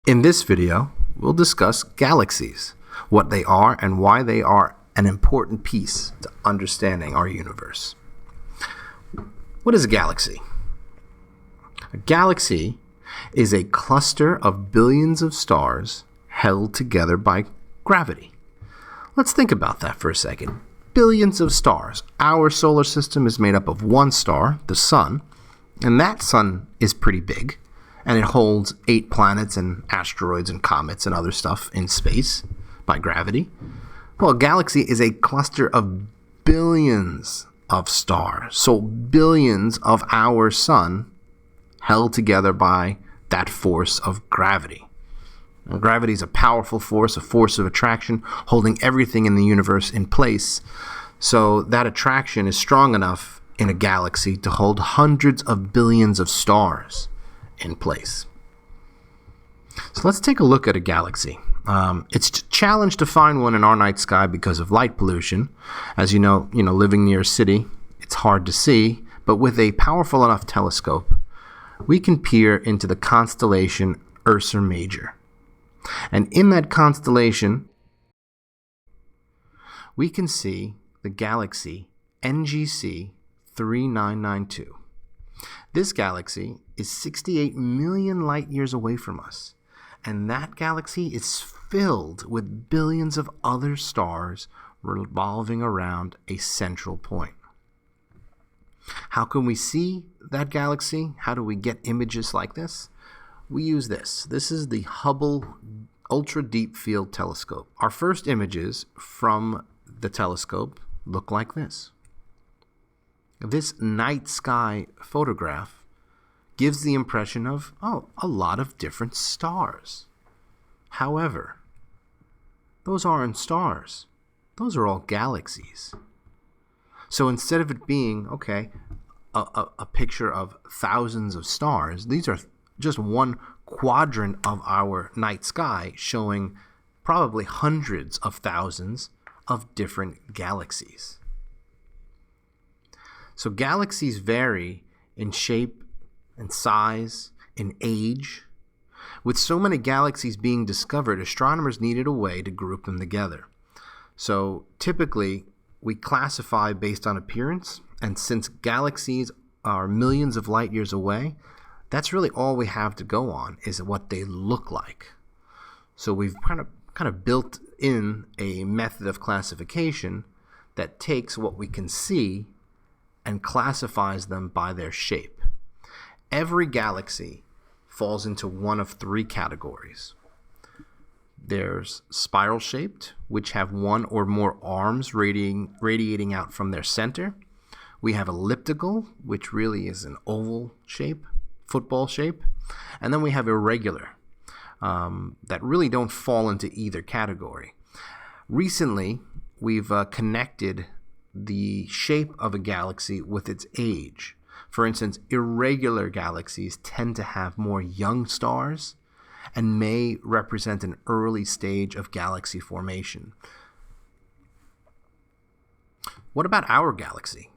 In this video, we'll discuss galaxies, what they are and why they are an important piece to understanding our universe. What is a galaxy? A galaxy is a cluster of billions of stars held together by gravity. Let's think about that for a second. Billions of stars. Our solar system is made up of one star, the sun, and that sun is pretty big. And it holds 8 planets and asteroids and comets and other stuff in space by gravity. Well, a galaxy is a cluster of billions of stars. So billions of our sun held together by that force of gravity. Now, gravity is a powerful force, a force of attraction, holding everything in the universe in place. So that attraction is strong enough in a galaxy to hold hundreds of billions of stars in place. So let's take a look at a galaxy. It's a challenge to find one in our night sky because of light pollution. As you know, living near a city, it's hard to see, but with a powerful enough telescope, we can peer into the constellation Ursa Major. And in that constellation, we can see the galaxy NGC 3992. This galaxy is 68 million light years away from us, and that galaxy is filled with billions of other stars revolving around a central point. How can we see that galaxy? How do we get images like this? We use this. This is the Hubble Ultra Deep Field Telescope. Our first images from the telescope look like this. This night sky photograph gives the impression of, a lot of different stars. However, those aren't stars. Those are all galaxies. So instead of it being, a picture of thousands of stars, these are just one quadrant of our night sky showing probably hundreds of thousands of different galaxies. So galaxies vary in shape and size, in age. With so many galaxies being discovered, astronomers needed a way to group them together. So typically, we classify based on appearance, and since galaxies are millions of light years away, that's really all we have to go on, is what they look like. So we've kind of built in a method of classification that takes what we can see and classifies them by their shape. Every galaxy falls into one of 3 categories. There's spiral-shaped, which have one or more arms radiating out from their center. We have elliptical, which really is an oval shape, football shape. And then we have irregular, that really don't fall into either category. Recently, we've connected the shape of a galaxy with its age. For instance, irregular galaxies tend to have more young stars and may represent an early stage of galaxy formation. What about our galaxy?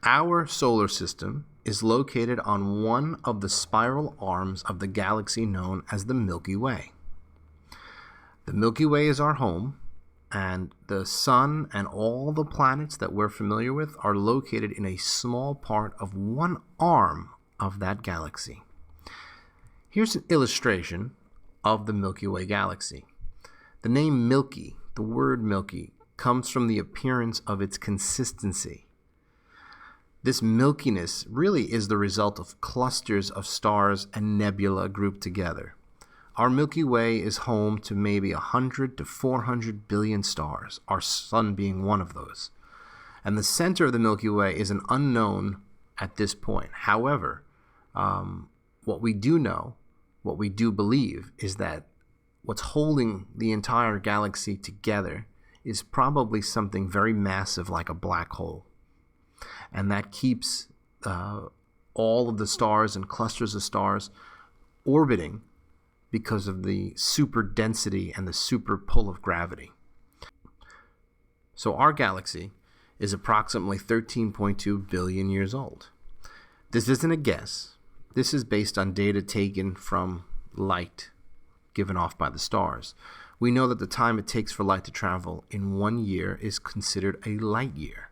Our solar system is located on one of the spiral arms of the galaxy known as the Milky Way. The Milky Way is our home, and the sun and all the planets that we're familiar with are located in a small part of one arm of that galaxy. Here's an illustration of the Milky Way galaxy. The name Milky, the word Milky, comes from the appearance of its consistency. This milkiness really is the result of clusters of stars and nebula grouped together. Our Milky Way is home to maybe 100 to 400 billion stars, our sun being one of those. And the center of the Milky Way is an unknown at this point. However, what we do know, what we do believe, is that what's holding the entire galaxy together is probably something very massive like a black hole. And that keeps all of the stars and clusters of stars orbiting because of the super density and the super pull of gravity. So our galaxy is approximately 13.2 billion years old. This isn't a guess. This is based on data taken from light given off by the stars. We know that the time it takes for light to travel in 1 year is considered a light year.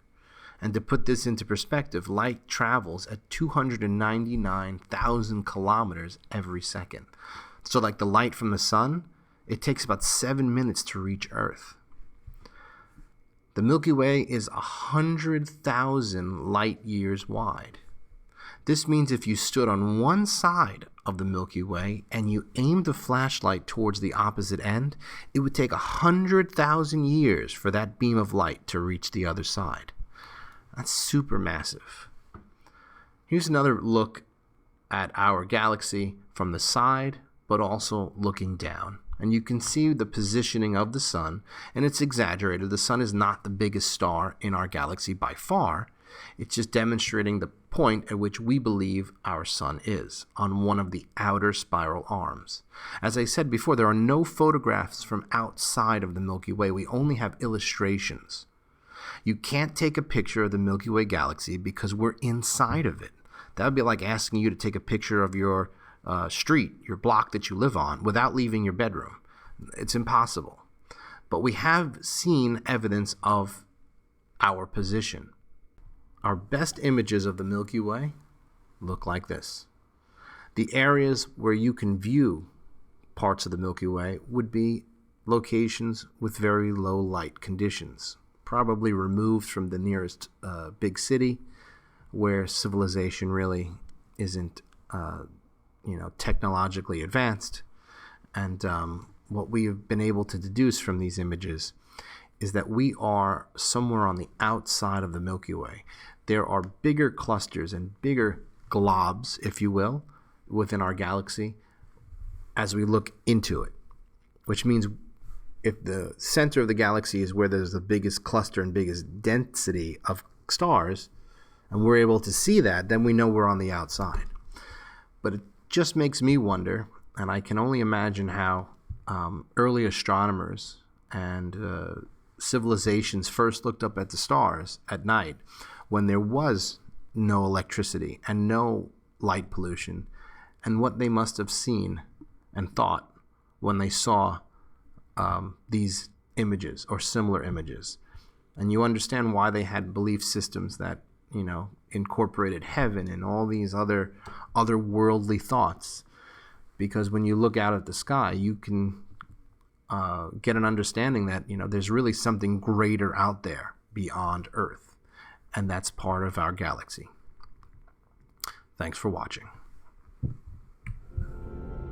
And to put this into perspective, light travels at 299,000 kilometers every second. So like the light from the sun, it takes about 7 minutes to reach Earth. The Milky Way is 100,000 light years wide. This means if you stood on one side of the Milky Way and you aimed a flashlight towards the opposite end, it would take 100,000 years for that beam of light to reach the other side. That's super massive. Here's another look at our galaxy from the side, but also looking down. And you can see the positioning of the sun, and it's exaggerated. The sun is not the biggest star in our galaxy by far. It's just demonstrating the point at which we believe our sun is, on one of the outer spiral arms. As I said before, there are no photographs from outside of the Milky Way. We only have illustrations. You can't take a picture of the Milky Way galaxy because we're inside of it. That would be like asking you to take a picture of your street, your block that you live on, without leaving your bedroom. It's impossible. But we have seen evidence of our position. Our best images of the Milky Way look like this. The areas where you can view parts of the Milky Way would be locations with very low light conditions, probably removed from the nearest big city where civilization really isn't technologically advanced. And what we have been able to deduce from these images is that we are somewhere on the outside of the Milky Way. There are bigger clusters and bigger globs, if you will, within our galaxy as we look into it, which means if the center of the galaxy is where there's the biggest cluster and biggest density of stars, and we're able to see that, then we know we're on the outside. But it just makes me wonder, and I can only imagine how early astronomers and civilizations first looked up at the stars at night when there was no electricity and no light pollution, and what they must have seen and thought when they saw these images or similar images. And you understand why they had belief systems that incorporated heaven and all these other worldly thoughts, because when you look out at the sky, you can get an understanding that there's really something greater out there beyond Earth, and that's part of our galaxy. Thanks for watching.